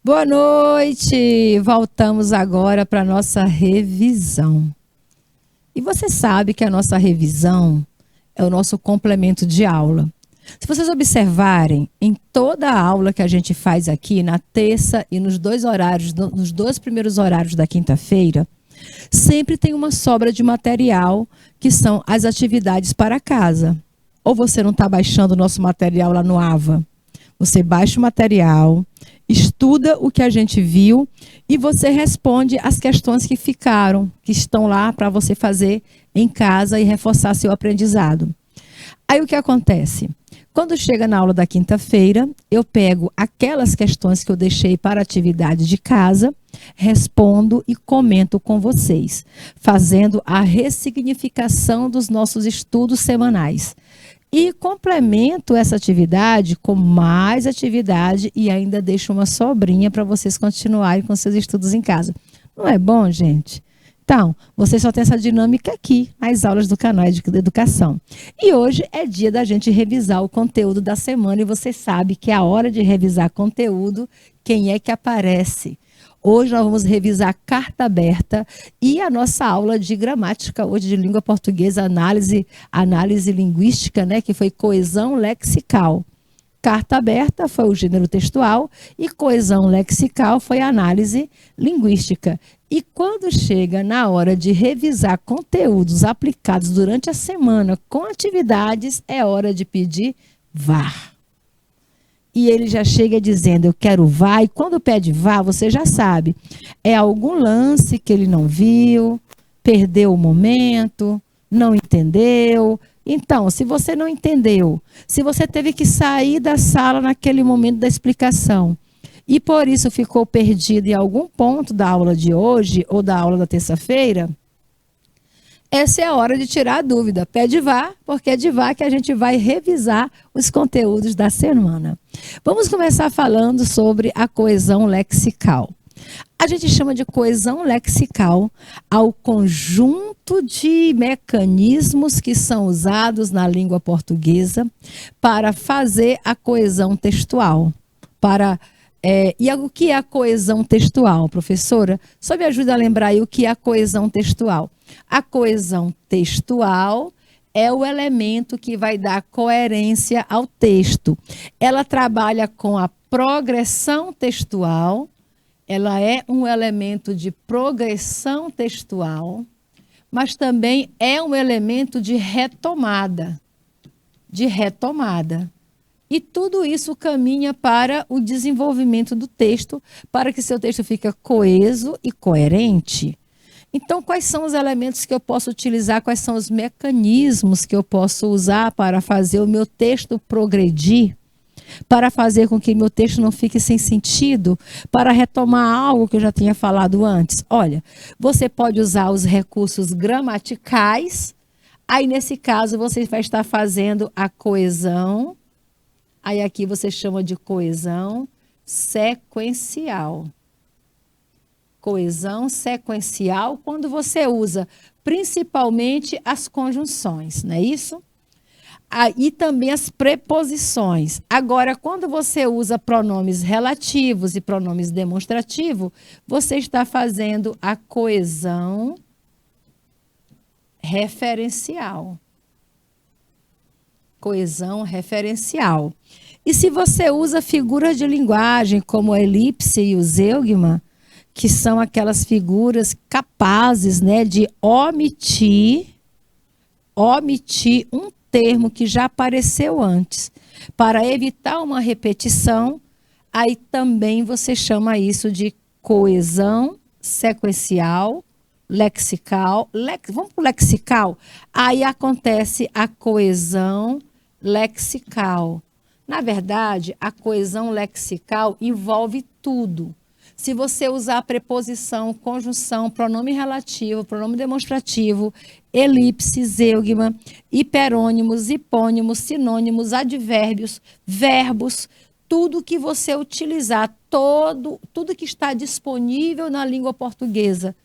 Boa noite! Voltamos agora para a nossa revisão. E você sabe que a nossa revisão é o nosso complemento de aula. Se vocês observarem, em toda a aula que a gente faz aqui, na terça e nos dois primeiros horários da quinta-feira, sempre tem uma sobra de material, que são as atividades para casa. Ou você não está baixando o nosso material lá no AVA? Você baixa o material, estuda o que a gente viu e você responde as questões que ficaram, que estão lá para você fazer em casa e reforçar seu aprendizado. Aí o que acontece? Quando chega na aula da quinta-feira, eu pego aquelas questões que eu deixei para atividade de casa, respondo e comento com vocês, fazendo a ressignificação dos nossos estudos semanais. E complemento essa atividade com mais atividade e ainda deixo uma sobrinha para vocês continuarem com seus estudos em casa. Não é bom, gente? Então, você só tem essa dinâmica aqui, nas aulas do canal de educação. E hoje é dia da gente revisar o conteúdo da semana e você sabe que é a hora de revisar conteúdo, quem é que aparece? Hoje nós vamos revisar a carta aberta e a nossa aula de gramática, hoje de língua portuguesa, análise linguística, né, que foi coesão lexical. Carta aberta foi o gênero textual e coesão lexical foi a análise linguística. E quando chega na hora de revisar conteúdos aplicados durante a semana com atividades, é hora de pedir VAR. E ele já chega dizendo, eu quero VAR, e quando pede VAR, você já sabe, é algum lance que ele não viu, perdeu o momento, não entendeu. Então, se você não entendeu, se você teve que sair da sala naquele momento da explicação, e por isso ficou perdido em algum ponto da aula de hoje, ou da aula da terça-feira, essa é a hora de tirar a dúvida. Pede VAR, porque é de VAR que a gente vai revisar os conteúdos da semana. Vamos começar falando sobre a coesão lexical. A gente chama de coesão lexical ao conjunto de mecanismos que são usados na língua portuguesa para fazer a coesão textual. E o que é a coesão textual, professora? Só me ajuda a lembrar aí o que é a coesão textual. A coesão textual é o elemento que vai dar coerência ao texto. Ela trabalha com a progressão textual, ela é um elemento de progressão textual, mas também é um elemento de retomada. E tudo isso caminha para o desenvolvimento do texto, para que seu texto fique coeso e coerente. Então, quais são os elementos que eu posso utilizar, quais são os mecanismos que eu posso usar para fazer o meu texto progredir, para fazer com que meu texto não fique sem sentido, para retomar algo que eu já tinha falado antes? Olha, você pode usar os recursos gramaticais, aí nesse caso você vai estar fazendo a coesão, aí aqui você chama de coesão sequencial. Coesão sequencial, quando você usa principalmente as conjunções, não é isso? E também as preposições. Agora, quando você usa pronomes relativos e pronomes demonstrativos, você está fazendo a coesão referencial. Coesão referencial. E se você usa figuras de linguagem, como a elipse e o zeugma, que são aquelas figuras capazes, né, de omitir um termo que já apareceu antes, para evitar uma repetição, aí também você chama isso de coesão sequencial, lexical. Vamos para o lexical? Aí acontece a coesão lexical. Na verdade, a coesão lexical envolve tudo. Se você usar preposição, conjunção, pronome relativo, pronome demonstrativo, elipse, zeugma, hiperônimos, hipônimos, sinônimos, advérbios, verbos, tudo que você utilizar, tudo que está disponível na língua portuguesa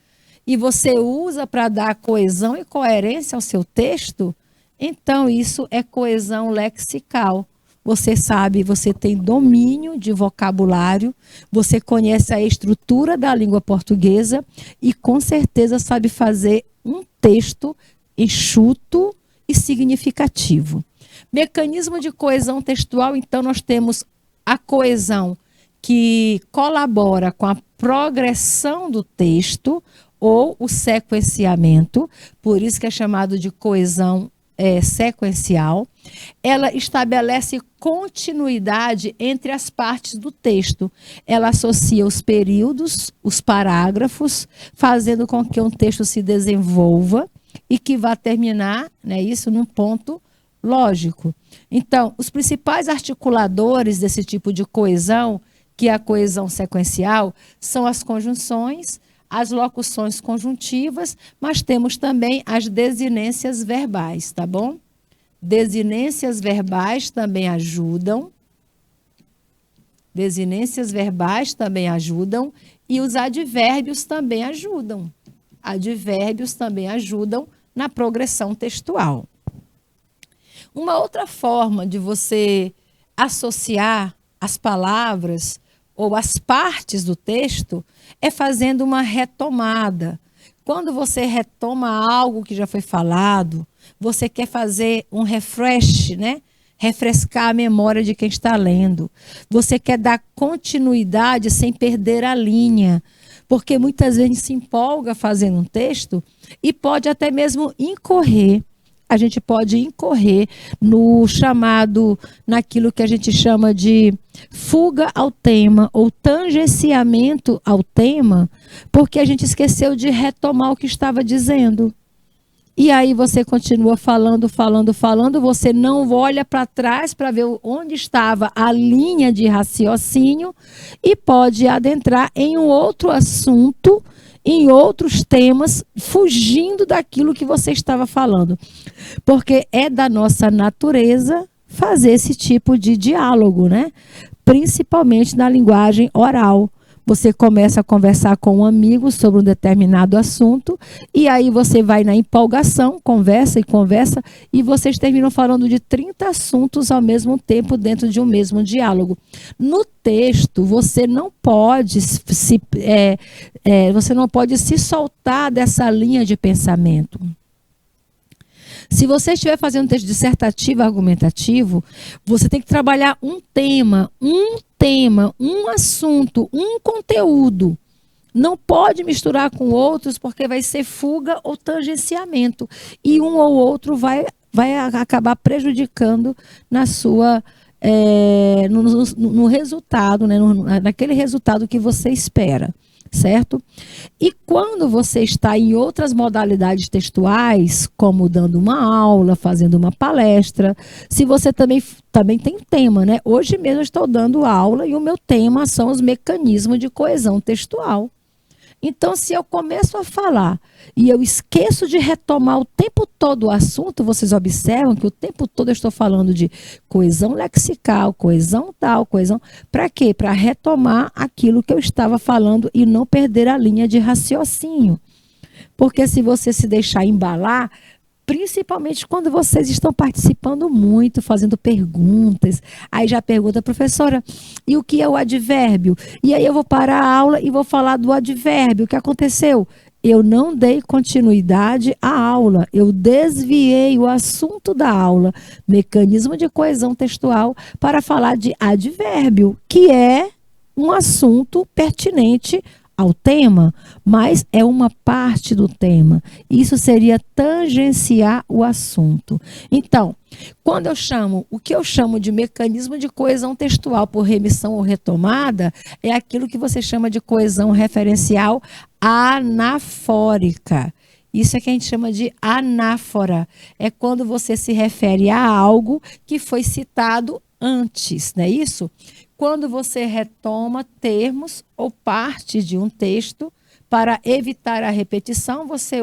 e você usa para dar coesão e coerência ao seu texto, então isso é coesão lexical. você sabe, você tem domínio de vocabulário, você conhece a estrutura da língua portuguesa e com certeza sabe fazer um texto enxuto e significativo. Mecanismo de coesão textual, então nós temos a coesão que colabora com a progressão do texto ou o sequenciamento, por isso que é chamado de coesão sequencial. Ela estabelece continuidade entre as partes do texto. Ela associa os períodos, os parágrafos, fazendo com que um texto se desenvolva e que vá terminar, né, isso num ponto lógico. Então, os principais articuladores desse tipo de coesão, que é a coesão sequencial, são as conjunções, as locuções conjuntivas, mas temos também as desinências verbais, tá bom? Desinências verbais também ajudam. Desinências verbais também ajudam e os advérbios também ajudam. Advérbios também ajudam na progressão textual. Uma outra forma de você associar as palavras ou as partes do texto é fazendo uma retomada. Quando você retoma algo que já foi falado, você quer fazer um refresh, né? Refrescar a memória de quem está lendo. Você quer dar continuidade sem perder a linha, porque muitas vezes se empolga fazendo um texto e pode até mesmo incorrer. A gente pode incorrer no chamado, naquilo que a gente chama de fuga ao tema ou tangenciamento ao tema, porque a gente esqueceu de retomar o que estava dizendo. E aí você continua falando, você não olha para trás para ver onde estava a linha de raciocínio e pode adentrar em um outro assunto, em outros temas, fugindo daquilo que você estava falando. Porque é da nossa natureza fazer esse tipo de diálogo, né? Principalmente na linguagem oral. Você começa a conversar com um amigo sobre um determinado assunto e aí você vai na empolgação, conversa e vocês terminam falando de 30 assuntos ao mesmo tempo dentro de um mesmo diálogo. No texto, você não pode se soltar dessa linha de pensamento. Se você estiver fazendo um texto dissertativo, argumentativo, você tem que trabalhar um tema, um assunto, um conteúdo. Não pode misturar com outros, porque vai ser fuga ou tangenciamento. E um ou outro vai acabar prejudicando na sua, no resultado, né? Naquele resultado que você espera. Certo? E quando você está em outras modalidades textuais, como dando uma aula, fazendo uma palestra, se você também tem tema, né? Hoje mesmo eu estou dando aula e o meu tema são os mecanismos de coesão textual. Então, se eu começo a falar e eu esqueço de retomar o tempo todo o assunto, vocês observam que o tempo todo eu estou falando de coesão lexical, coesão tal, coesão... Para quê? Para retomar aquilo que eu estava falando e não perder a linha de raciocínio. Porque se você se deixar embalar, principalmente quando vocês estão participando muito, fazendo perguntas, aí já pergunta, professora, e o que é o advérbio? E aí eu vou parar a aula e vou falar do advérbio. O que aconteceu? Eu não dei continuidade à aula, eu desviei o assunto da aula, mecanismo de coesão textual, para falar de advérbio, que é um assunto pertinente ao tema, mas é uma parte do tema. Isso seria tangenciar o assunto. Então, quando o que eu chamo de mecanismo de coesão textual por remissão ou retomada, é aquilo que você chama de coesão referencial anafórica. Isso é que a gente chama de anáfora. É quando você se refere a algo que foi citado antes, não é isso? Quando você retoma termos ou parte de um texto, para evitar a repetição, você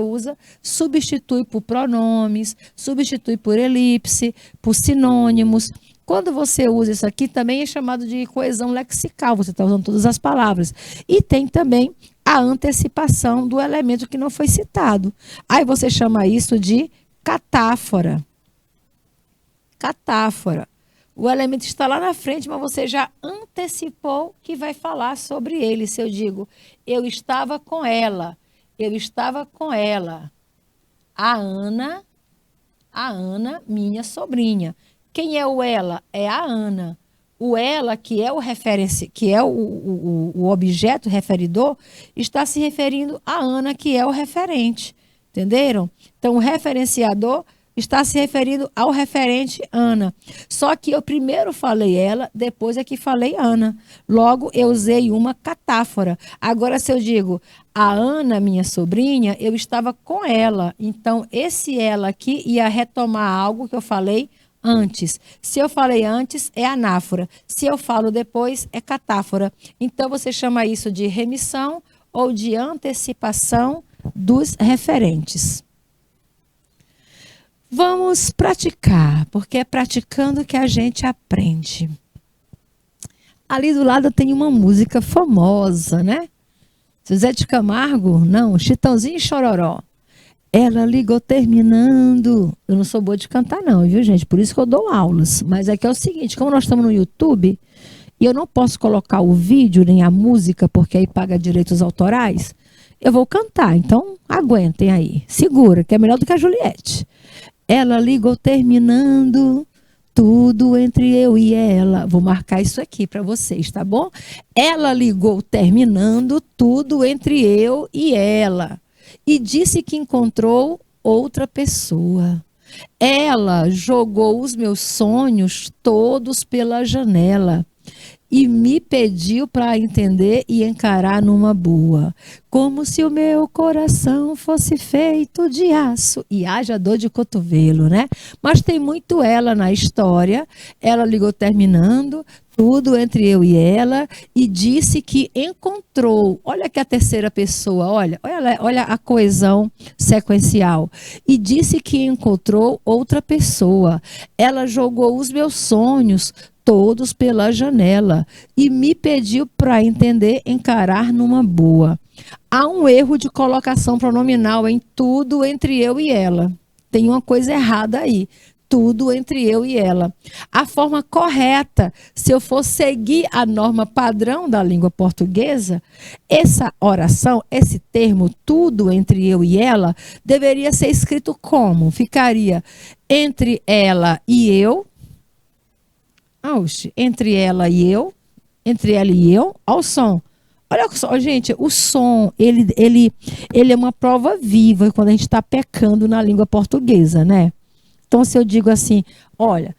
substitui por pronomes, substitui por elipse, por sinônimos. Quando você usa isso aqui, também é chamado de coesão lexical, você está usando todas as palavras. E tem também a antecipação do elemento que não foi citado. Aí você chama isso de catáfora. Catáfora. O elemento está lá na frente, mas você já antecipou que vai falar sobre ele. Se eu digo, eu estava com ela, eu estava com ela. A Ana, minha sobrinha. Quem é o ela? É a Ana. O ela, que é o referência, que é o objeto referidor, está se referindo a Ana, que é o referente. Entenderam? Então, o referenciador está se referindo ao referente Ana. Só que eu primeiro falei ela, depois é que falei Ana. Logo, eu usei uma catáfora. Agora, se eu digo a Ana, minha sobrinha, eu estava com ela. Então, esse ela aqui ia retomar algo que eu falei antes. Se eu falei antes, é anáfora. Se eu falo depois, é catáfora. Então, você chama isso de remissão ou de antecipação dos referentes. Vamos praticar, porque é praticando que a gente aprende. Ali do lado tem uma música famosa, né? Zé de Camargo, não, Chitãozinho e Chororó. Ela ligou terminando. Eu não sou boa de cantar não, viu, gente? Por isso que eu dou aulas. Mas aqui é o seguinte, como nós estamos no YouTube, e eu não posso colocar o vídeo nem a música, porque aí paga direitos autorais, eu vou cantar. Então, aguentem aí. Segura, que é melhor do que a Juliette. Ela ligou terminando tudo entre eu e ela. Vou marcar isso aqui para vocês, tá bom? Ela ligou terminando tudo entre eu e ela. E disse que encontrou outra pessoa. Ela jogou os meus sonhos todos pela janela e me pediu para entender e encarar numa boa, como se o meu coração fosse feito de aço. E haja dor de cotovelo, né? Mas tem muito ela na história. Ela ligou terminando tudo entre eu e ela e disse que encontrou. Olha que a terceira pessoa, olha a coesão sequencial. E disse que encontrou outra pessoa. Ela jogou os meus sonhos todos pela janela e me pediu para entender, encarar numa boa. Há um erro de colocação pronominal em tudo entre eu e ela. Tem uma coisa errada aí. Tudo entre eu e ela. A forma correta, se eu for seguir a norma padrão da língua portuguesa, essa oração, esse termo, tudo entre eu e ela, deveria ser escrito como? Ficaria entre ela e eu. Entre ela e eu. Entre ela e eu. Olha o som. Olha só, gente, o som, ele é uma prova viva quando a gente está pecando na língua portuguesa, né? Então, se eu digo assim, olha,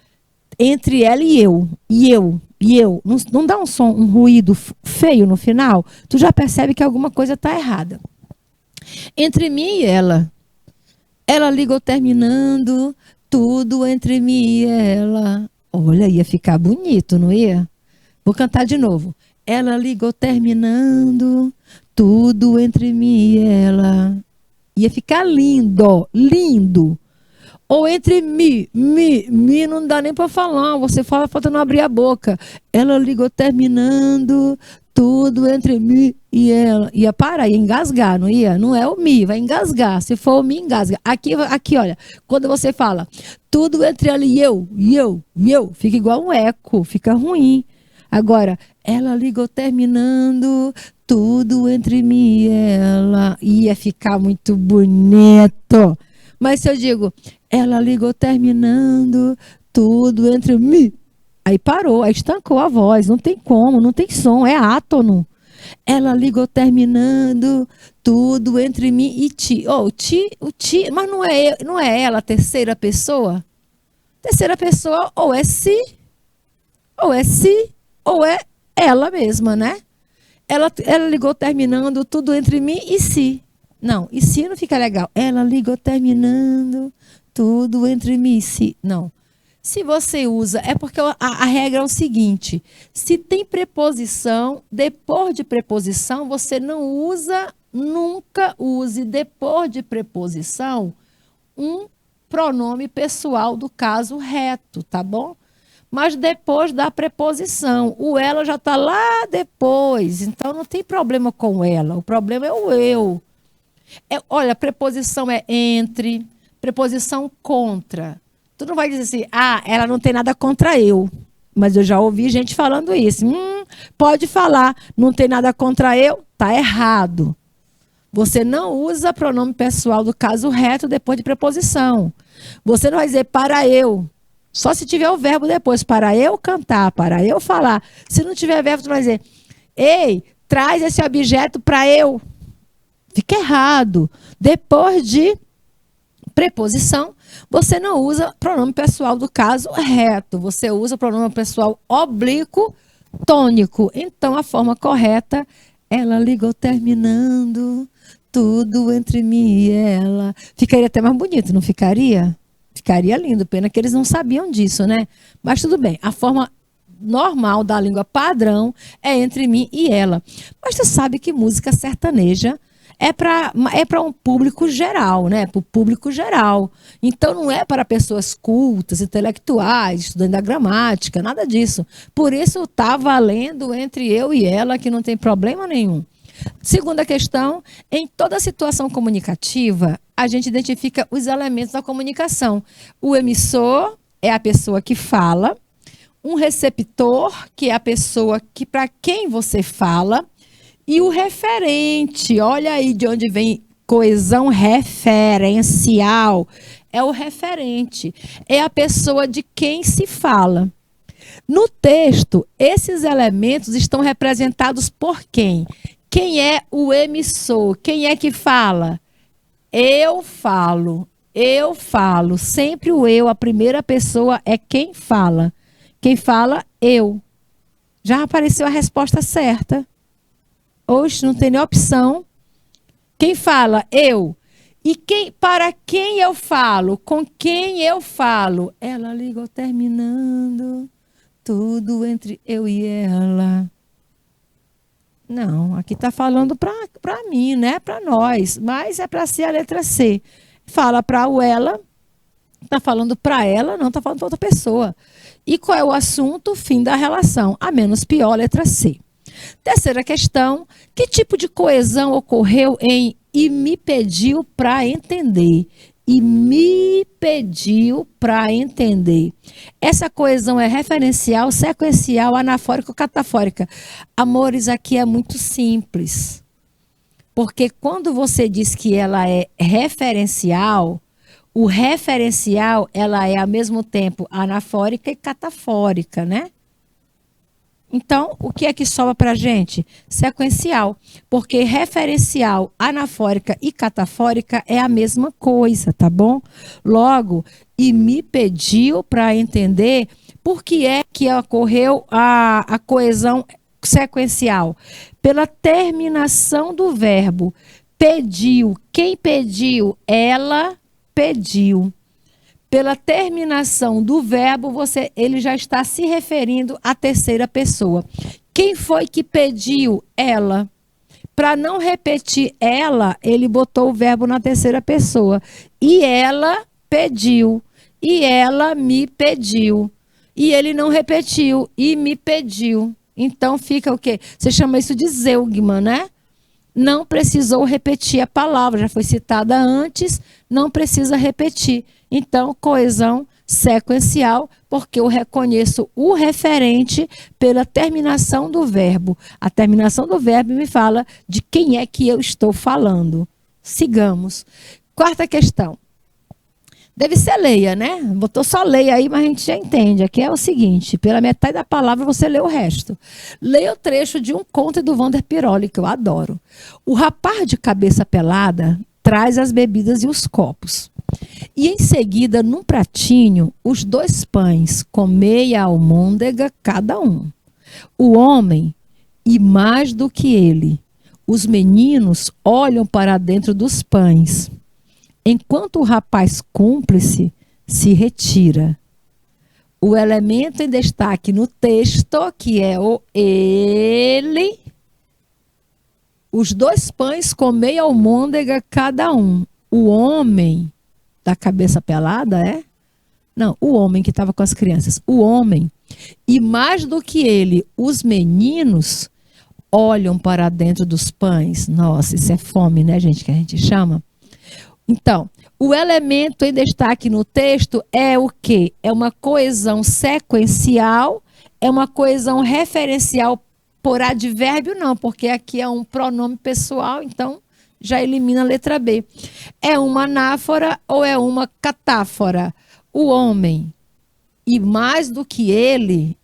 entre ela e eu, não dá um som, um ruído feio no final? Tu já percebe que alguma coisa está errada. Entre mim e ela ligou terminando, tudo entre mim e ela. Olha, ia ficar bonito, não ia? Vou cantar de novo. Ela ligou terminando, tudo entre mim e ela. Ia ficar lindo, lindo. Ou entre mi não dá nem para falar, você fala faltando abrir a boca. Ela ligou terminando, tudo entre mim e ela. Ia parar, ia engasgar, não ia? Não é o mi, vai engasgar. Se for o mi, engasga. Aqui, olha, quando você fala, tudo entre ela e eu, fica igual um eco, fica ruim. Agora, ela ligou terminando, tudo entre mim e ela. Ia ficar muito bonito. Mas se eu digo, ela ligou terminando, tudo entre mim. Aí parou, aí estancou a voz, não tem como, não tem som, é átono. Ela ligou terminando, tudo entre mim e ti. O ti, mas não é ela a terceira pessoa? Terceira pessoa ou é si, ou é ela mesma, né? Ela ligou terminando, tudo entre mim e si. Não, e se não fica legal? Ela ligou terminando, tudo entre mim e si. Não. Se você usa, é porque a regra é o seguinte, se tem preposição, depois de preposição, você não usa, nunca use depois de preposição um pronome pessoal do caso reto, tá bom? Mas depois da preposição, o ela já está lá depois, então não tem problema com ela, o problema é o eu. Olha, preposição é entre, preposição contra. Tu não vai dizer assim, ela não tem nada contra eu. mas eu já ouvi gente falando isso. Pode falar, não tem nada contra eu, tá errado. Você não usa pronome pessoal do caso reto depois de preposição. Você não vai dizer para eu. Só se tiver o verbo depois, para eu cantar, para eu falar. Se não tiver verbo, tu vai dizer, ei, traz esse objeto para eu. Fica errado. Depois de preposição, você não usa pronome pessoal do caso reto. Você usa pronome pessoal oblíquo tônico. Então, a forma correta, ela ligou terminando tudo entre mim e ela. Ficaria até mais bonito, não ficaria? Ficaria lindo, pena que eles não sabiam disso, né? Mas tudo bem, a forma normal da língua padrão é entre mim e ela. Mas você sabe que música sertaneja é para um público geral, né? Para o público geral. Então não é para pessoas cultas, intelectuais, estudando a gramática, nada disso. Por isso está valendo entre eu e ela, que não tem problema nenhum. Segunda questão, em toda situação comunicativa, a gente identifica os elementos da comunicação. O emissor é a pessoa que fala, um receptor, que é a pessoa que para quem você fala, e o referente, olha aí de onde vem coesão referencial, é o referente, é a pessoa de quem se fala. No texto, esses elementos estão representados por quem? Quem é o emissor? Quem é que fala? Eu falo, eu falo. Sempre o eu, a primeira pessoa é quem fala. Quem fala, eu. Já apareceu a resposta certa. Hoje não tem nem opção. Quem fala, eu. E para quem eu falo? Com quem eu falo? Ela ligou terminando tudo entre eu e ela. Não, aqui está falando para mim, né? Para nós, mas é para ser a letra C. Fala para o ela, está falando para ela, não está falando para outra pessoa. E qual é o assunto? Fim da relação. A menos pior, letra C. Terceira questão, que tipo de coesão ocorreu em e me pediu para entender? E me pediu para entender. Essa coesão é referencial, sequencial, anafórica ou catafórica? Amores, aqui é muito simples. Porque quando você diz que ela é referencial, o referencial, ela é ao mesmo tempo anafórica e catafórica, né? Então, o que é que sobra para a gente? Sequencial, porque referencial, anafórica e catafórica é a mesma coisa, tá bom? Logo, e me pediu para entender por que é que ocorreu a coesão sequencial. Pela terminação do verbo. Pediu. Quem pediu? Ela pediu. Pela terminação do verbo, ele já está se referindo à terceira pessoa. Quem foi que pediu? Ela. Para não repetir ela, ele botou o verbo na terceira pessoa. E ela pediu. E ela me pediu. E ele não repetiu. E me pediu. Então fica o quê? Você chama isso de zeugma, né? Não precisou repetir a palavra. Já foi citada antes, não precisa repetir. Então, coesão sequencial, porque eu reconheço o referente pela terminação do verbo. A terminação do verbo me fala de quem é que eu estou falando. Sigamos. Quarta questão. Deve ser leia, né? Botou só leia aí, mas a gente já entende. Aqui é o seguinte, pela metade da palavra você lê o resto. Leia o trecho de um conto do Wander Piroli, que eu adoro. O rapaz de cabeça pelada traz as bebidas e os copos. E em seguida, num pratinho, os 2 pães, com meia almôndega cada um. O homem, e mais do que ele, os meninos olham para dentro dos pães, enquanto o rapaz cúmplice se retira. O elemento em destaque no texto, que é o ele, os 2 pães com meia almôndega cada um. O homem da cabeça pelada, é? Não, o homem que estava com as crianças. O homem. E mais do que ele, os meninos olham para dentro dos pães. Nossa, isso é fome, né, gente? Que a gente chama. Então, o elemento em destaque no texto é o quê? É uma coesão sequencial, É uma coesão referencial por advérbio, não, porque aqui é um pronome pessoal, então já elimina a letra B. É uma anáfora ou é uma catáfora? O homem. E mais do que ele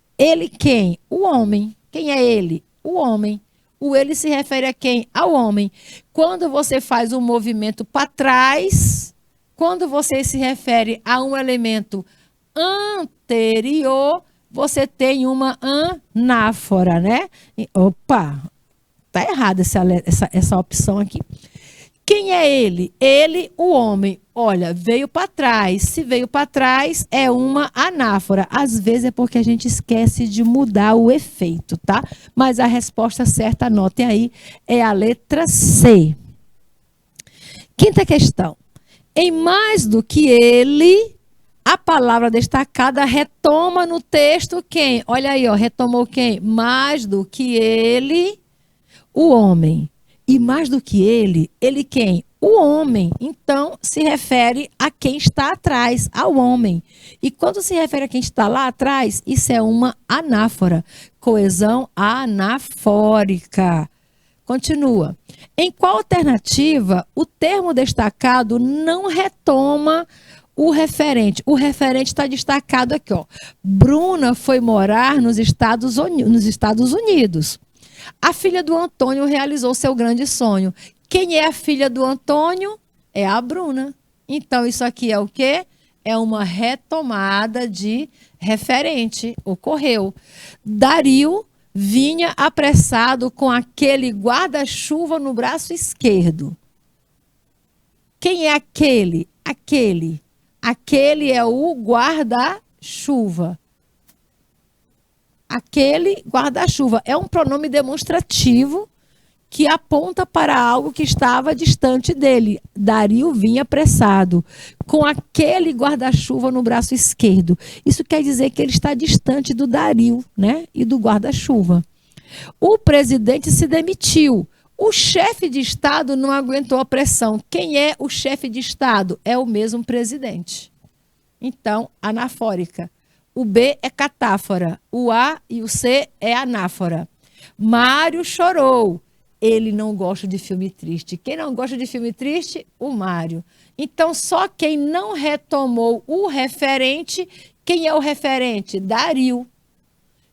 quem? O homem. Quem é ele? O homem. O ele se refere a quem? Ao homem. Quando você faz um movimento para trás, quando você se refere a um elemento anterior, você tem uma anáfora, né? Opa, tá errada essa opção aqui. Quem é ele? Ele, o homem. Olha, veio para trás. Se veio para trás, é uma anáfora. Às vezes é porque a gente esquece de mudar o efeito, tá? Mas a resposta certa, anotem aí, é a letra C. Quinta questão. Em mais do que ele, a palavra destacada retoma no texto quem? Olha aí, ó, retomou quem? Mais do que ele, o homem. E mais do que ele quem? O homem. Então, se refere a quem está atrás, ao homem. E quando se refere a quem está lá atrás, isso é uma anáfora. Coesão anafórica. Continua. Em qual alternativa o termo destacado não retoma o referente? O referente está destacado aqui, ó. Bruna foi morar nos Estados Unidos. A filha do Antônio realizou seu grande sonho. Quem é a filha do Antônio? É a Bruna. Então, isso aqui é o quê? É uma retomada de referente. Ocorreu. Dario vinha apressado com aquele guarda-chuva no braço esquerdo. Quem é aquele? Aquele é o guarda-chuva. Aquele guarda-chuva é um pronome demonstrativo que aponta para algo que estava distante dele. Dario vinha apressado com aquele guarda-chuva no braço esquerdo. Isso quer dizer que ele está distante do Dario, né? E do guarda-chuva. O presidente se demitiu. O chefe de Estado não aguentou a pressão. Quem é o chefe de Estado? É o mesmo presidente. Então, anafórica. O B é catáfora. O A e o C é anáfora. Mário chorou. Ele não gosta de filme triste. Quem não gosta de filme triste? O Mário. Então, só quem não retomou o referente, quem é o referente? Dario.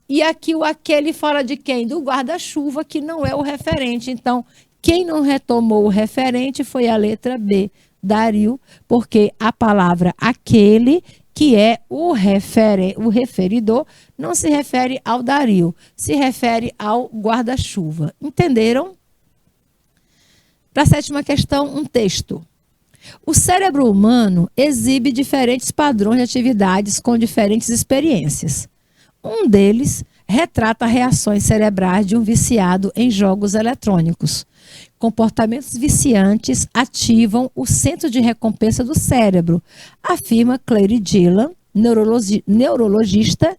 E aqui o aquele fala de quem? Do guarda-chuva, que não é o referente. Então, quem não retomou o referente foi a letra B, Dario, porque a palavra aquele, que é o referidor, não se refere ao Dario, se refere ao guarda-chuva. Entenderam? Para a sétima questão, um texto. O cérebro humano exibe diferentes padrões de atividades com diferentes experiências. Um deles retrata reações cerebrais de um viciado em jogos eletrônicos. Comportamentos viciantes ativam o centro de recompensa do cérebro, afirma Clary Dillon, neurologista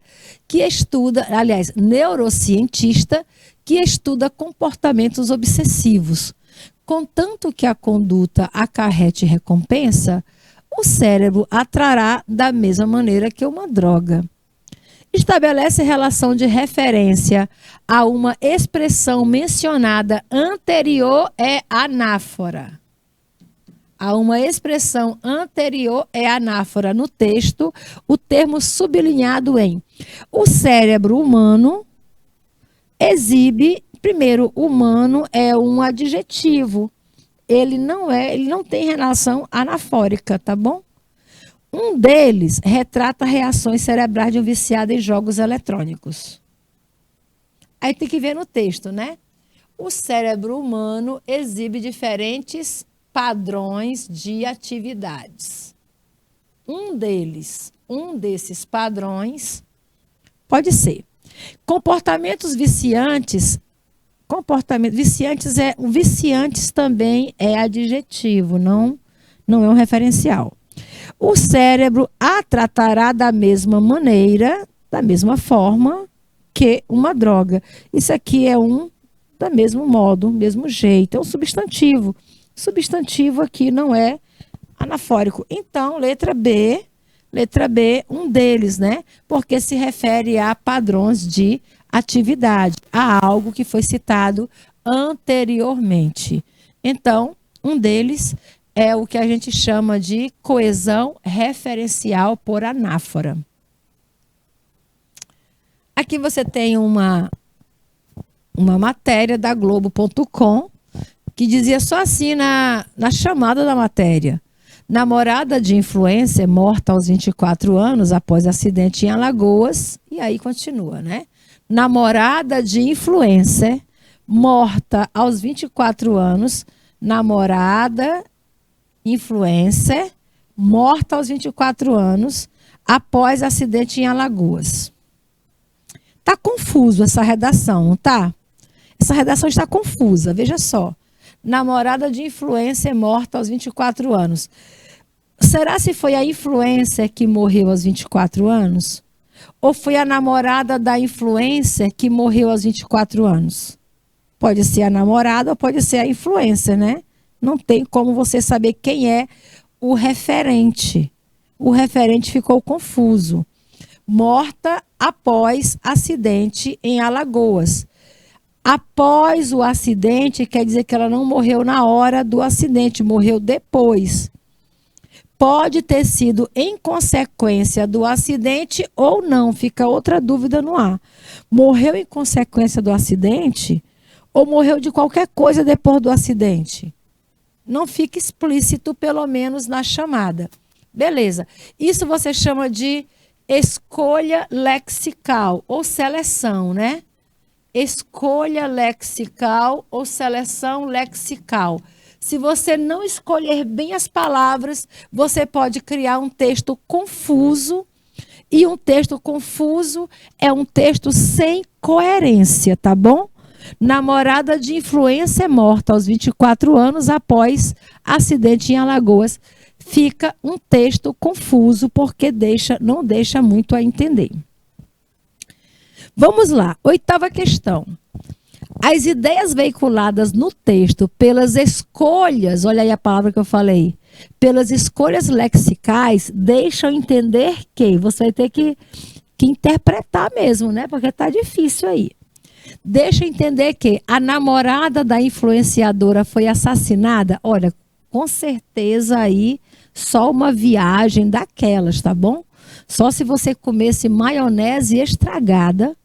que estuda, aliás, neurocientista que estuda comportamentos obsessivos. Contanto que a conduta acarrete recompensa, o cérebro atrará da mesma maneira que uma droga. Estabelece relação de referência a uma expressão mencionada anterior é anáfora. A uma expressão anterior é anáfora. No texto, o termo sublinhado em o cérebro humano exibe, primeiro, humano é um adjetivo. Ele não tem relação anafórica, tá bom? Um deles retrata reações cerebrais de um viciado em jogos eletrônicos. Aí tem que ver no texto, né? O cérebro humano exibe diferentes padrões de atividades. Um desses padrões pode ser comportamentos viciantes. Viciantes também é adjetivo, não é um referencial. O cérebro a tratará da mesma maneira, da mesma forma que uma droga. Isso aqui é do mesmo modo, mesmo jeito. É um substantivo. Substantivo aqui não é anafórico. Então, letra B, Letra B, um deles, né? Porque se refere a padrões de atividade, a algo que foi citado anteriormente. Então, um deles é o que a gente chama de coesão referencial por anáfora. Aqui você tem uma matéria da Globo.com que dizia só assim na chamada da matéria. Namorada de influencer morta aos 24 anos após acidente em Alagoas. E aí continua, né? Namorada de influencer morta aos 24 anos. Namorada influencer morta aos 24 anos após acidente em Alagoas. Tá confuso essa redação, não tá? Essa redação está confusa, veja só. Namorada de influencer morta aos 24 anos. Será se foi a influencer que morreu aos 24 anos? Ou foi a namorada da influencer que morreu aos 24 anos? Pode ser a namorada ou pode ser a influencer, né? Não tem como você saber quem é o referente. O referente ficou confuso. Morta após acidente em Alagoas. Após o acidente, quer dizer que ela não morreu na hora do acidente, morreu depois. Pode ter sido em consequência do acidente ou não, fica outra dúvida no ar. Morreu em consequência do acidente ou morreu de qualquer coisa depois do acidente? Não fica explícito, pelo menos na chamada. Beleza. Isso você chama de escolha lexical ou seleção, né? Escolha lexical ou seleção lexical. Se você não escolher bem as palavras, você pode criar um texto confuso. E um texto confuso é um texto sem coerência, tá bom? Namorada de influencer morta aos 24 anos após acidente em Alagoas. Fica um texto confuso porque não deixa muito a entender. Vamos lá, 8ª questão. As ideias veiculadas no texto pelas escolhas, olha aí a palavra que eu falei, pelas escolhas lexicais, deixam entender que, você vai ter que interpretar mesmo, né? Porque tá difícil aí. Deixa entender que a namorada da influenciadora foi assassinada. Olha, com certeza aí só uma viagem daquelas, tá bom? Só se você comesse maionese estragada,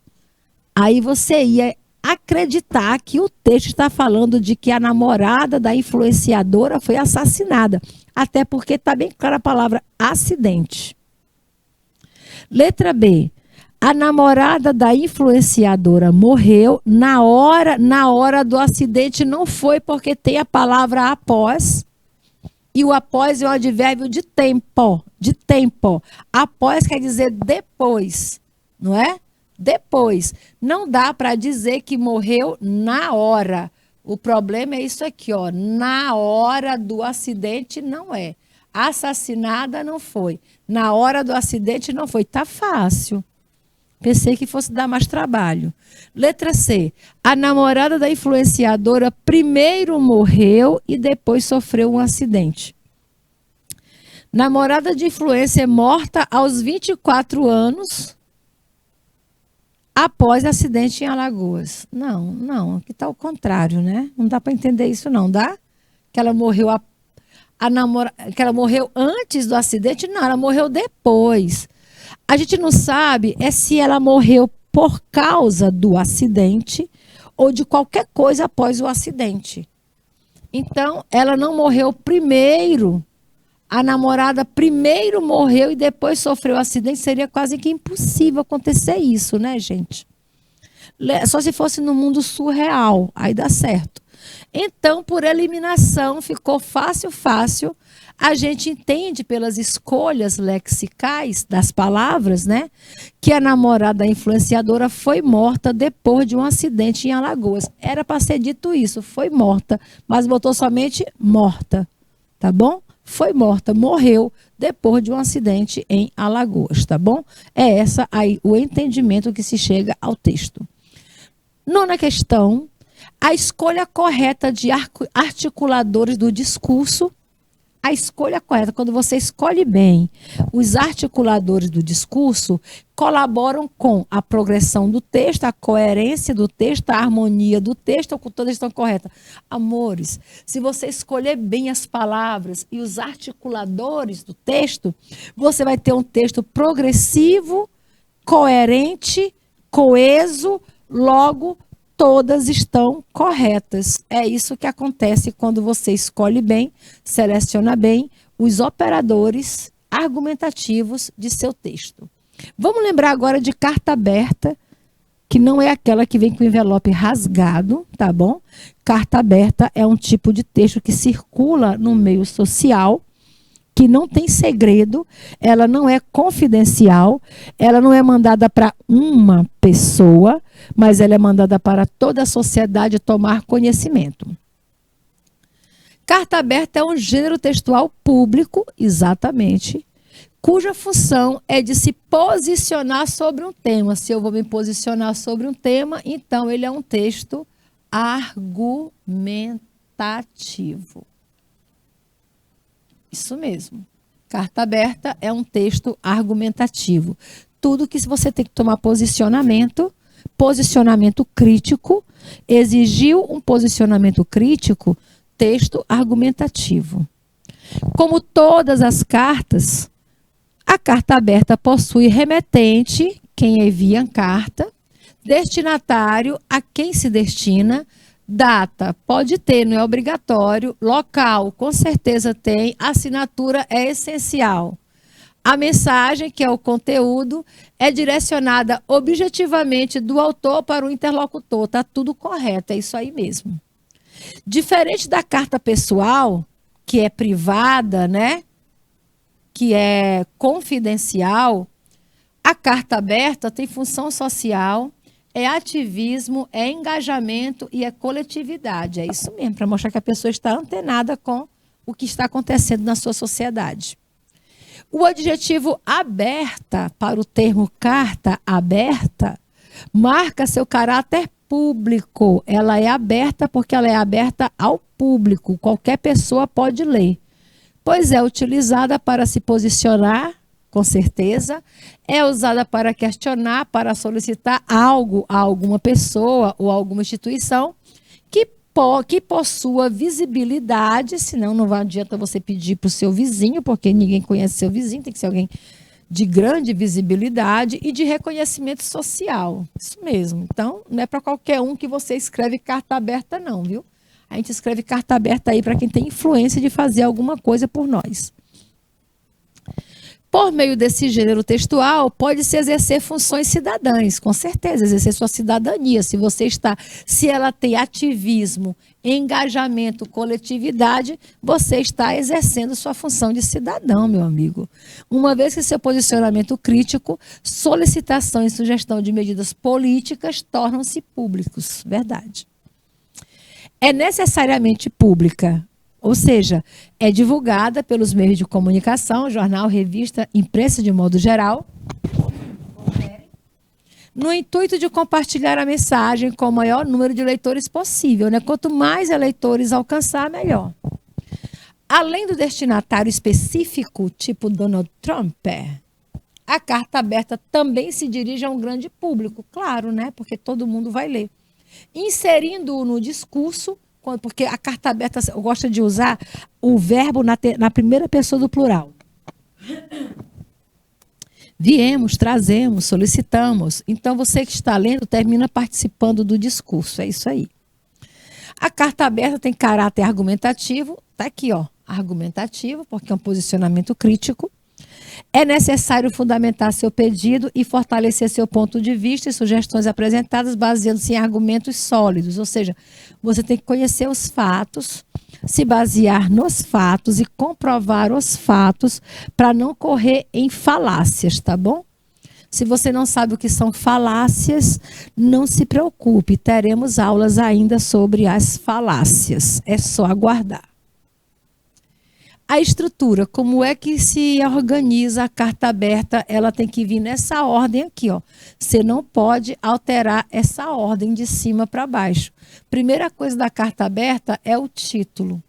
aí você ia acreditar que o texto está falando de que a namorada da influenciadora foi assassinada. Até porque está bem clara a palavra acidente. Letra B. A namorada da influenciadora morreu na hora do acidente. Não foi porque tem a palavra após. E o após é um advérbio de tempo. De tempo. Após quer dizer depois. Não é? Depois. Não dá para dizer que morreu na hora. O problema é isso aqui, ó. Na hora do acidente não é. Assassinada não foi. Na hora do acidente não foi. Tá fácil. Pensei que fosse dar mais trabalho. Letra C. A namorada da influenciadora primeiro morreu e depois sofreu um acidente. Namorada de influencer morta aos 24 anos após acidente em Alagoas. Não. Aqui está o contrário, né? Não dá para entender isso não, dá? Que ela morreu que ela morreu antes do acidente? Não, ela morreu depois. A gente não sabe se ela morreu por causa do acidente ou de qualquer coisa após o acidente. Então, ela não morreu primeiro. A namorada primeiro morreu e depois sofreu o acidente. Seria quase que impossível acontecer isso, né, gente? Só se fosse no mundo surreal, aí dá certo. Então, por eliminação, ficou fácil. A gente entende pelas escolhas lexicais das palavras, né, que a namorada influenciadora foi morta depois de um acidente em Alagoas. Era para ser dito isso, foi morta, mas botou somente morta, tá bom? Foi morta, morreu depois de um acidente em Alagoas, tá bom? É essa aí o entendimento que se chega ao texto. 9ª questão. A escolha correta de articuladores do discurso a escolha correta. Quando você escolhe bem, os articuladores do discurso colaboram com a progressão do texto, a coerência do texto, a harmonia do texto, com toda a gestão correta. Amores, se você escolher bem as palavras e os articuladores do texto, você vai ter um texto progressivo, coerente, coeso, logo todas estão corretas. É isso que acontece quando você escolhe bem, seleciona bem os operadores argumentativos de seu texto. Vamos lembrar agora de carta aberta, que não é aquela que vem com o envelope rasgado, tá bom? Carta aberta é um tipo de texto que circula no meio social, que não tem segredo, ela não é confidencial, ela não é mandada para uma pessoa, mas ela é mandada para toda a sociedade tomar conhecimento. Carta aberta é um gênero textual público, exatamente, cuja função é de se posicionar sobre um tema. Se eu vou me posicionar sobre um tema, então ele é um texto argumentativo. Isso mesmo. Carta aberta é um texto argumentativo. Tudo que você tem que tomar posicionamento crítico, exigiu um posicionamento crítico, texto argumentativo. Como todas as cartas, a carta aberta possui remetente, quem envia a carta, destinatário, a quem se destina, data, pode ter, não é obrigatório. Local, com certeza tem. Assinatura é essencial. A mensagem, que é o conteúdo, é direcionada objetivamente do autor para o interlocutor. Está tudo correto, é isso aí mesmo. Diferente da carta pessoal, que é privada, né? Que é confidencial, a carta aberta tem função social, é ativismo, é engajamento e é coletividade. É isso mesmo, para mostrar que a pessoa está antenada com o que está acontecendo na sua sociedade. O adjetivo aberta, para o termo carta aberta, marca seu caráter público. Ela é aberta porque ela é aberta ao público. Qualquer pessoa pode ler. Pois é utilizada para se posicionar, com certeza, é usada para questionar, para solicitar algo a alguma pessoa ou alguma instituição que possua visibilidade, senão não adianta você pedir para o seu vizinho, porque ninguém conhece seu vizinho, tem que ser alguém de grande visibilidade e de reconhecimento social. Isso mesmo. Então, não é para qualquer um que você escreve carta aberta, não, viu? A gente escreve carta aberta aí para quem tem influência de fazer alguma coisa por nós. Por meio desse gênero textual, pode-se exercer funções cidadãs, com certeza, exercer sua cidadania. Se ela tem ativismo, engajamento, coletividade, você está exercendo sua função de cidadão, meu amigo. Uma vez que seu posicionamento crítico, solicitação e sugestão de medidas políticas tornam-se públicos. Verdade. É necessariamente pública. Ou seja, é divulgada pelos meios de comunicação, jornal, revista, imprensa de modo geral, no intuito de compartilhar a mensagem com o maior número de leitores possível, né? Quanto mais eleitores alcançar, melhor. Além do destinatário específico, tipo Donald Trump, a carta aberta também se dirige a um grande público, claro, né? Porque todo mundo vai ler. Inserindo-o no discurso, porque a carta aberta gosta de usar o verbo na primeira pessoa do plural. Viemos, trazemos, solicitamos. Então, você que está lendo termina participando do discurso. É isso aí. A carta aberta tem caráter argumentativo. Está aqui, ó, argumentativo, porque é um posicionamento crítico. É necessário fundamentar seu pedido e fortalecer seu ponto de vista e sugestões apresentadas baseando-se em argumentos sólidos. Ou seja, você tem que conhecer os fatos, se basear nos fatos e comprovar os fatos para não correr em falácias, tá bom? Se você não sabe o que são falácias, não se preocupe, teremos aulas ainda sobre as falácias. É só aguardar. A estrutura, como é que se organiza a carta aberta? Ela tem que vir nessa ordem aqui, ó. Você não pode alterar essa ordem de cima para baixo. Primeira coisa da carta aberta é o título.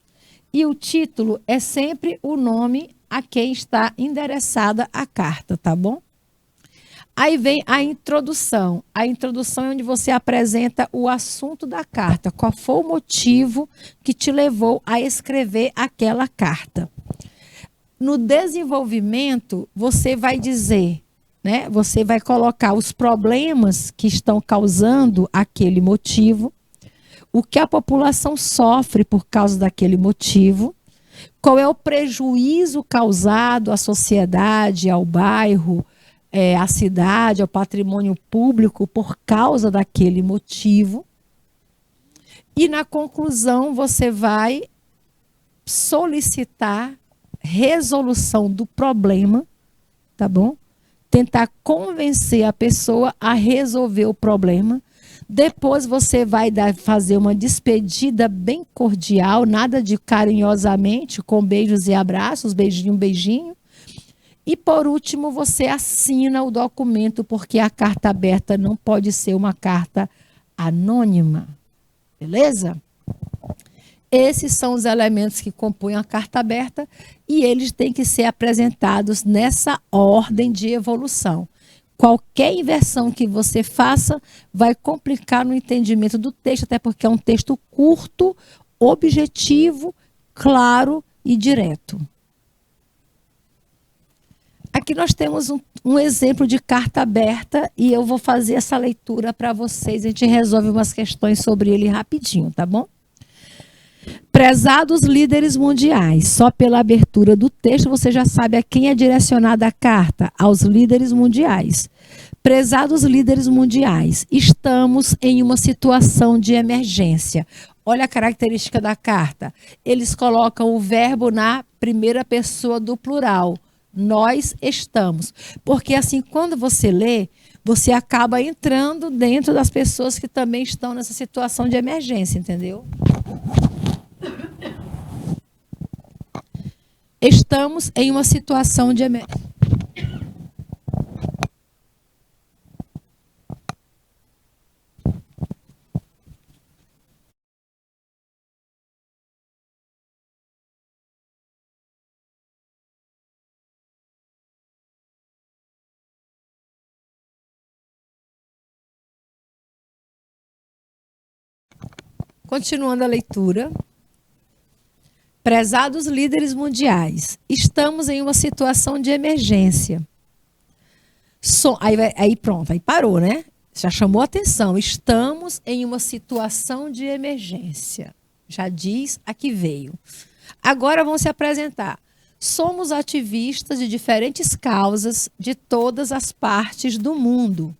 E o título é sempre o nome a quem está endereçada a carta, tá bom? Aí vem a introdução. A introdução é onde você apresenta o assunto da carta. Qual foi o motivo que te levou a escrever aquela carta? No desenvolvimento, você vai dizer, né? Você vai colocar os problemas que estão causando aquele motivo, o que a população sofre por causa daquele motivo, qual é o prejuízo causado à sociedade, ao bairro, à cidade, ao patrimônio público por causa daquele motivo. E na conclusão você vai solicitar resolução do problema, tá bom? Tentar convencer a pessoa a resolver o problema. Depois você vai fazer uma despedida bem cordial, nada de carinhosamente, com beijos e abraços, beijinho, beijinho. E por último, você assina o documento, porque a carta aberta não pode ser uma carta anônima. Beleza? Esses são os elementos que compõem a carta aberta e eles têm que ser apresentados nessa ordem de evolução. Qualquer inversão que você faça vai complicar no entendimento do texto, até porque é um texto curto, objetivo, claro e direto. Aqui nós temos um exemplo de carta aberta e eu vou fazer essa leitura para vocês. A gente resolve umas questões sobre ele rapidinho, tá bom? Prezados líderes mundiais, só pela abertura do texto você já sabe a quem é direcionada a carta, aos líderes mundiais. Prezados líderes mundiais, estamos em uma situação de emergência. Olha a característica da carta. Eles colocam o verbo na primeira pessoa do plural. Nós estamos. Porque assim, quando você lê, você acaba entrando dentro das pessoas que também estão nessa situação de emergência, entendeu? Estamos em uma situação de emergência. Continuando a leitura. Prezados líderes mundiais, estamos em uma situação de emergência. Aí pronto, aí parou, né? Já chamou a atenção. Estamos em uma situação de emergência. Já diz a que veio. Agora vão se apresentar. Somos ativistas de diferentes causas de todas as partes do mundo.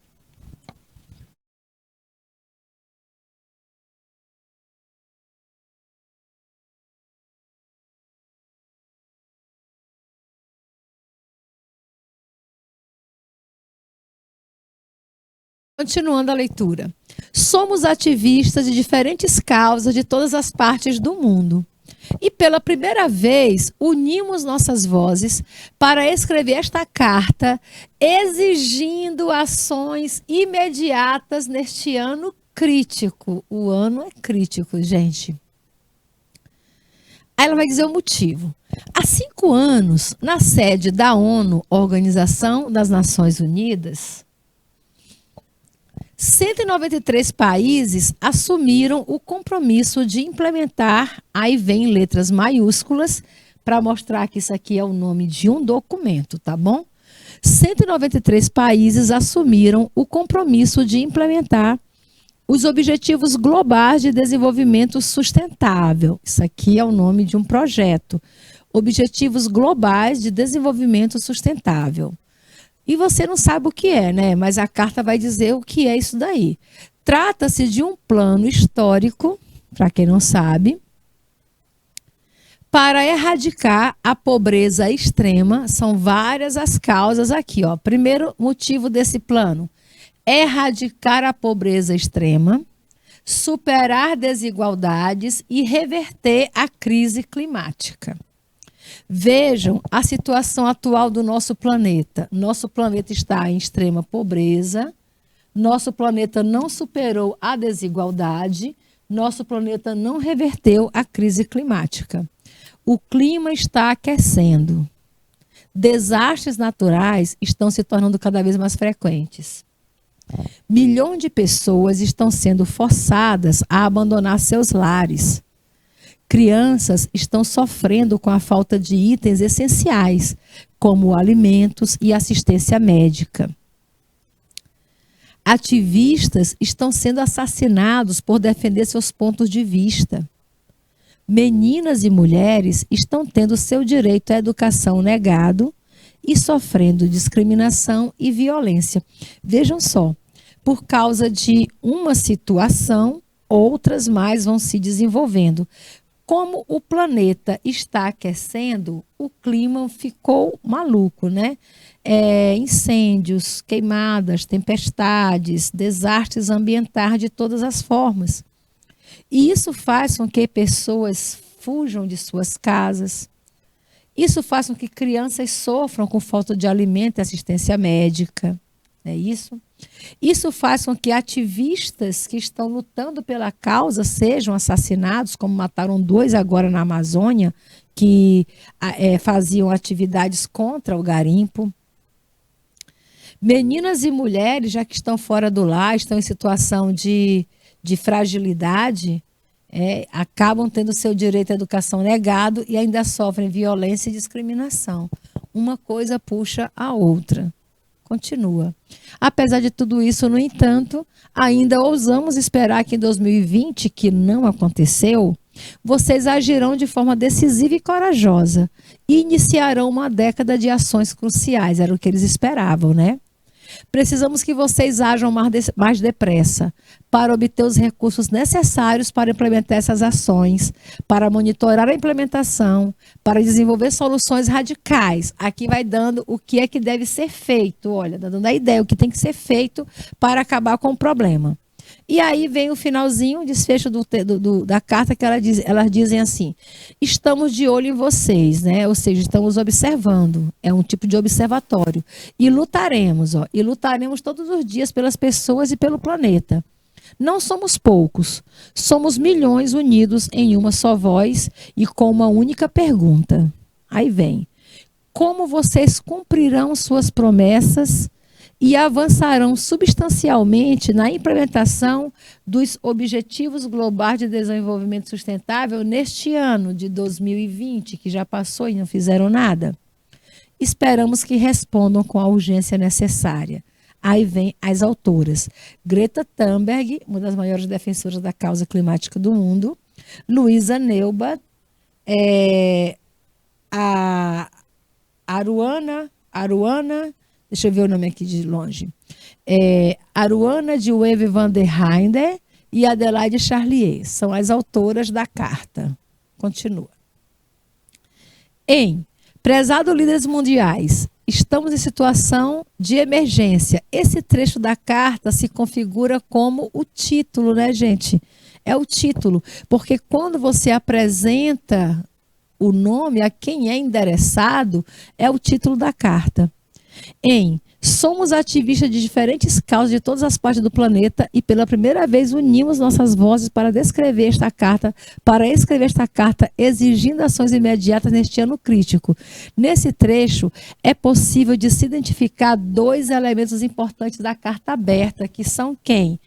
Continuando a leitura. Somos ativistas de diferentes causas de todas as partes do mundo. E pela primeira vez, unimos nossas vozes para escrever esta carta, exigindo ações imediatas neste ano crítico. O ano é crítico, gente. Aí ela vai dizer o motivo. Há 5 anos, na sede da ONU, Organização das Nações Unidas, 193 países assumiram o compromisso de implementar, aí vem letras maiúsculas, para mostrar que isso aqui é o nome de um documento, tá bom? 193 países assumiram o compromisso de implementar os Objetivos Globais de Desenvolvimento Sustentável. Isso aqui é o nome de um projeto. Objetivos Globais de Desenvolvimento Sustentável. E você não sabe o que é, né? Mas a carta vai dizer o que é isso daí. Trata-se de um plano histórico, para quem não sabe, para erradicar a pobreza extrema. São várias as causas aqui, ó. Primeiro motivo desse plano: erradicar a pobreza extrema, superar desigualdades e reverter a crise climática. Vejam a situação atual do nosso planeta. Nosso planeta está em extrema pobreza, nosso planeta não superou a desigualdade, nosso planeta não reverteu a crise climática. O clima está aquecendo. Desastres naturais estão se tornando cada vez mais frequentes. Milhões de pessoas estão sendo forçadas a abandonar seus lares. Crianças estão sofrendo com a falta de itens essenciais, como alimentos e assistência médica. Ativistas estão sendo assassinados por defender seus pontos de vista. Meninas e mulheres estão tendo seu direito à educação negado e sofrendo discriminação e violência. Vejam só, por causa de uma situação, outras mais vão se desenvolvendo. Como o planeta está aquecendo, o clima ficou maluco, né? Incêndios, queimadas, tempestades, desastres ambientais de todas as formas. E isso faz com que pessoas fujam de suas casas. Isso faz com que crianças sofram com falta de alimento e assistência médica. É isso? Isso faz com que ativistas que estão lutando pela causa sejam assassinados, como mataram 2 agora na Amazônia, que faziam atividades contra o garimpo. Meninas e mulheres, já que estão fora do lar, estão em situação de fragilidade, acabam tendo seu direito à educação negado e ainda sofrem violência e discriminação. Uma coisa puxa a outra. Continua. Apesar de tudo isso, no entanto, ainda ousamos esperar que em 2020, que não aconteceu, vocês agirão de forma decisiva e corajosa e iniciarão uma década de ações cruciais. Era o que eles esperavam, né? Precisamos que vocês ajam mais depressa para obter os recursos necessários para implementar essas ações, para monitorar a implementação, para desenvolver soluções radicais. Aqui vai dando o que é que deve ser feito, olha, dando a ideia, o que tem que ser feito para acabar com o problema. E aí vem o finalzinho, o desfecho da carta, que elas dizem assim: estamos de olho em vocês, né? Ou seja, estamos observando, é um tipo de observatório. E lutaremos todos os dias pelas pessoas e pelo planeta. Não somos poucos, somos milhões unidos em uma só voz e com uma única pergunta. Aí vem: como vocês cumprirão suas promessas e avançarão substancialmente na implementação dos Objetivos Globais de Desenvolvimento Sustentável neste ano de 2020, que já passou e não fizeram nada? Esperamos que respondam com a urgência necessária. Aí vem as autoras: Greta Thunberg, uma das maiores defensoras da causa climática do mundo, Luísa Neubert, a Aruana, deixa eu ver o nome aqui de longe. Aruana de Weve van der Heijden e Adelaide Charlier. São as autoras da carta. Continua. Prezados líderes mundiais, estamos em situação de emergência. Esse trecho da carta se configura como o título, né, gente? É o título, porque quando você apresenta o nome a quem é endereçado, é o título da carta. Somos ativistas de diferentes causas de todas as partes do planeta e pela primeira vez unimos nossas vozes para escrever esta carta exigindo ações imediatas neste ano crítico. Nesse trecho, é possível de se identificar 2 elementos importantes da carta aberta, que são quem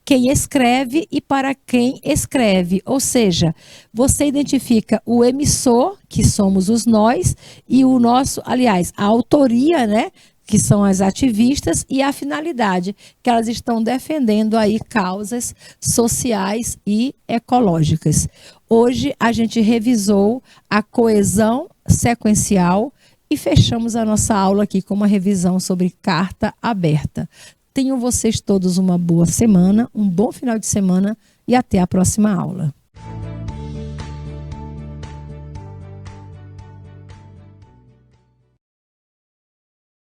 escreve e para quem escreve. Ou seja, você identifica o emissor, que somos os nós, e o nosso, aliás, a autoria, né, que são as ativistas, e a finalidade, que elas estão defendendo aí causas sociais e ecológicas. Hoje a gente revisou a coesão sequencial e fechamos a nossa aula aqui com uma revisão sobre carta aberta. Tenham vocês todos uma boa semana, um bom final de semana e até a próxima aula.